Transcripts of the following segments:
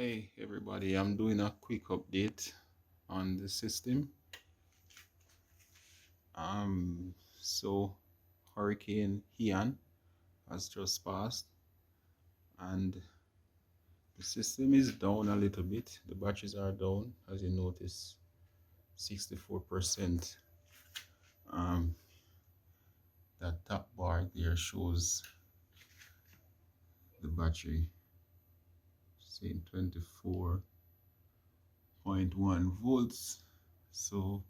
Hi everybody, I'm doing a quick update on the system. So Hurricane Ian has just passed and the system is down a little bit. The batteries are down, as you notice, 64%. Um, that top bar there shows the battery saying 24.1 volts. So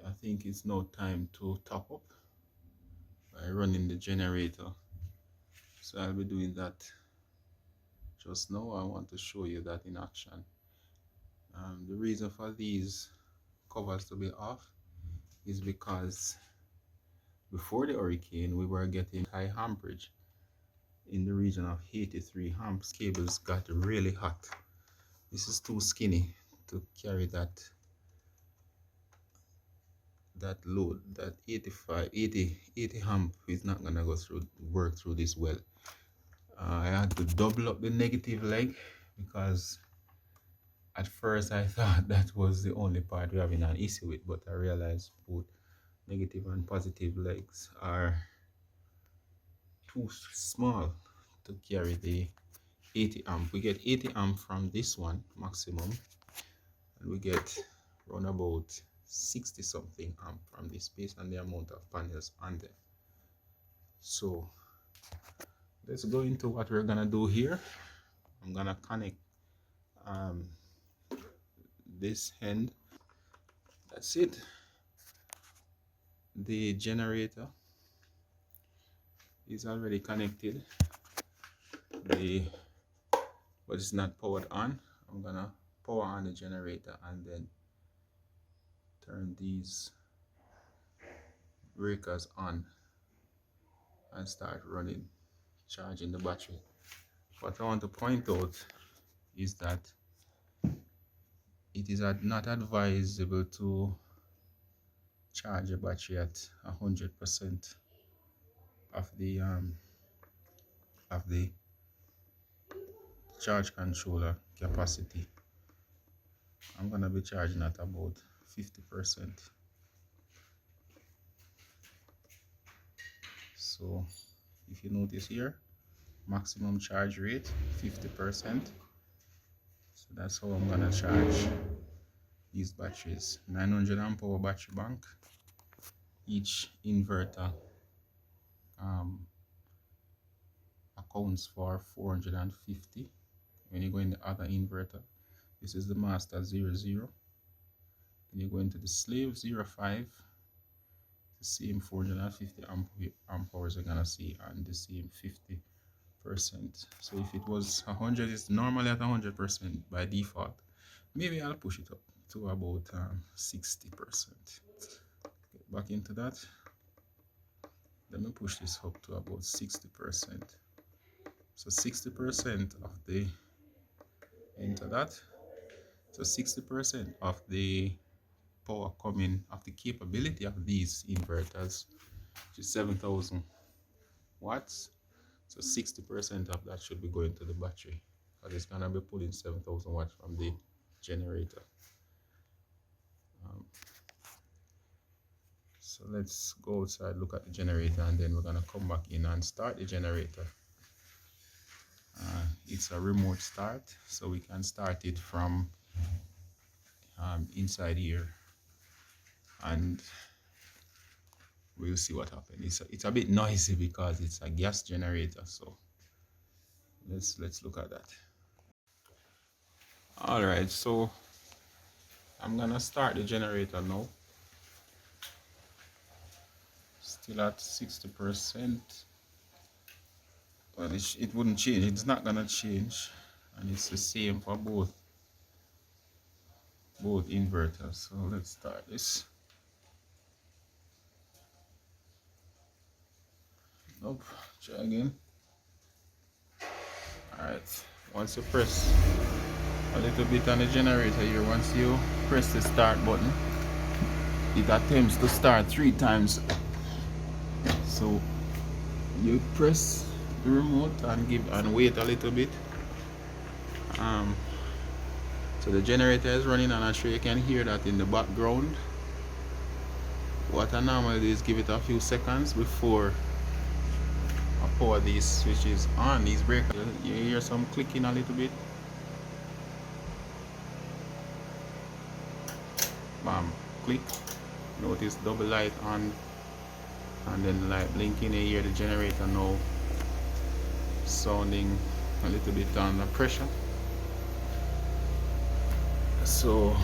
I think it's now time to top up by running the generator. So I'll be doing that just now. I want to show you that in action. The reason for these covers to be off is because before the hurricane we were getting high amperage in the region of 83 amps. Cables got really hot. This is too skinny to carry that load. That 80 amp is not gonna work through this well. I had to double up the negative leg because at first I thought that was the only part we're having an issue with, but I realized both negative and positive legs are too small to carry the 80 amp. We get 80 amp from this one maximum, and we get around about 60 something amp from this based on the amount of panels on there. So let's go into what we're gonna do here. I'm gonna connect this end. That's it. The generator is already connected, but it's not powered on. I'm gonna power on the generator and then turn these breakers on and start running, charging the battery. What I want to point out is that it is not advisable to charge a battery at 100% of the charge controller capacity. I'm gonna be charging at about 50%. So if you notice here, maximum charge rate 50%. So that's how I'm gonna charge these batteries. 900 amp hour battery bank. Each inverter accounts for 450. When you go in the other inverter, this is the master 00. Then you go into the slave 05, the same 450 amp hours you're gonna see, and the same 50%. So if it was 100, it's normally at 100% by default. Maybe I'll push it up to about 60%. Get back into that. Let me push this up to about 60%. So 60% of the into that. So 60% of the power coming of the capability of these inverters, which is 7,000 watts. So 60% of that should be going to the battery, because it's gonna be pulling 7,000 watts from the generator. So let's go outside, look at the generator, and then we're gonna come back in and start the generator. It's a remote start, so we can start it from inside here, and we'll see what happens. It's a bit noisy because it's a gas generator, so let's look at that. All right, so I'm gonna start the generator now. Still at 60%, but it wouldn't change. It's not gonna change, and it's the same for both inverters. So let's start this. Nope, try again. Alright, once you press a little bit on the generator here, once you press the start button, it attempts to start 3 times. So you press the remote and wait a little bit. So the generator is running, and I'm sure you can hear that in the background. What I normally do is give it a few seconds before I power these switches on, these breakers. You hear some clicking a little bit. Bam, click. Notice double light on, and then the light blinking. You hear the generator now sounding a little bit under pressure. So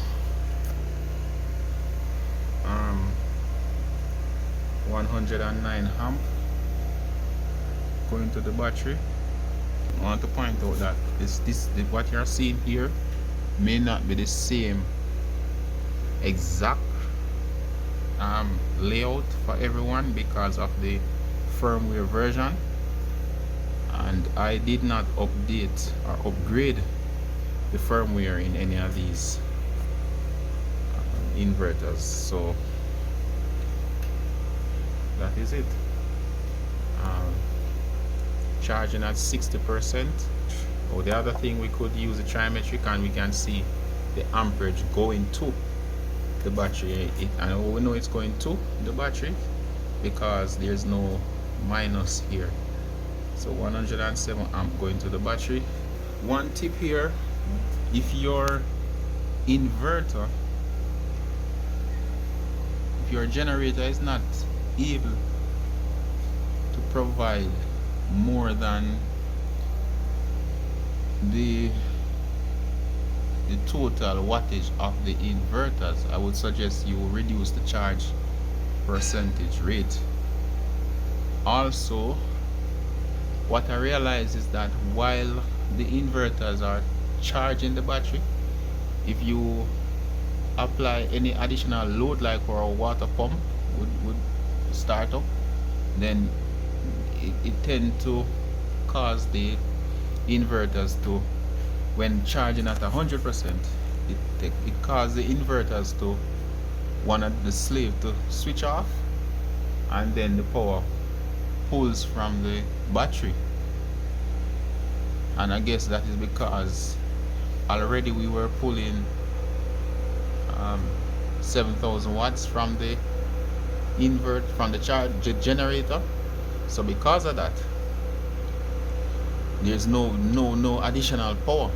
109 amp going to the battery. I want to point out that what you're seeing here may not be the same exact layout for everyone because of the firmware version, and I did not update or upgrade the firmware in any of these inverters. So that is it. Charging at 60%. Oh, the other thing, we could use the trimetric and we can see the amperage going to the battery. And we know it's going to the battery because there's no minus here. So 107 amp going to the battery. One tip here, if your inverter, if your generator is not able to provide more than the total wattage of the inverters, I would suggest you reduce the charge percentage rate. Also, what I realize is that while the inverters are charging the battery, if you apply any additional load like our water pump would start up, then it tends to cause the inverters to, when charging at 100%, it causes the inverters to want the slave to switch off, and then the power pulls from the battery. And I guess that is because already we were pulling 7,000 watts from the generator. So because of that, there's no additional power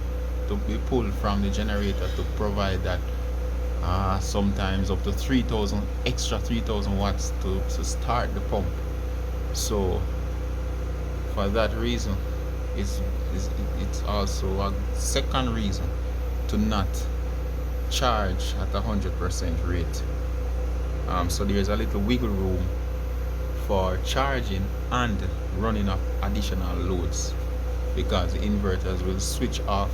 to be pulled from the generator to provide that sometimes up to 3,000 watts to start the pump. So for that reason, it's also a second reason to not charge at 100% rate. So there's a little wiggle room for charging and running up additional loads, because the inverters will switch off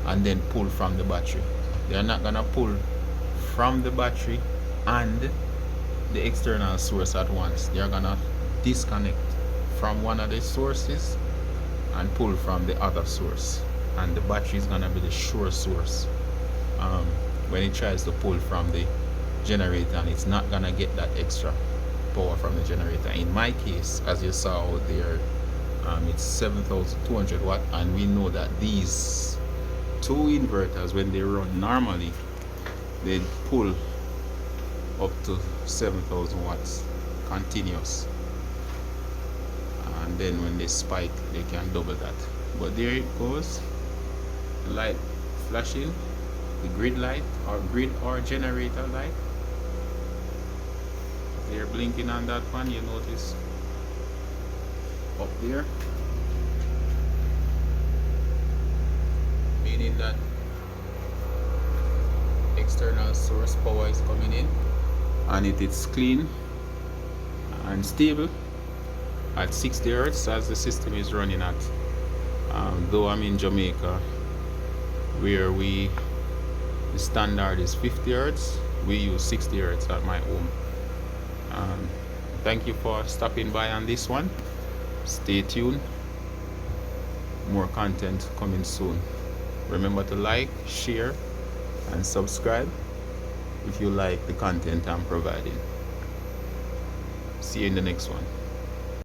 and then pull from the battery. They're not gonna pull from the battery and the external source at once. They're gonna disconnect from one of the sources and pull from the other source, and the battery is gonna be the sure source when it tries to pull from the generator, and it's not gonna get that extra power from the generator. In my case, as you saw out there, it's 7,200 watt, and we know that these two inverters, when they run normally, they pull up to 7,000 watts continuous, and then when they spike, they can double that. But there it goes, the light flashing, the grid light or generator light. They're blinking on that one, you notice up there, meaning that external source power is coming in, and it's clean and stable at 60 Hz as the system is running at. Though I'm in Jamaica, where the standard is 50 Hz, we use 60 Hz at my home. Thank you for stopping by on this one. Stay tuned, more content coming soon. Remember to like, share and subscribe if you like the content I'm providing. See you in the next one.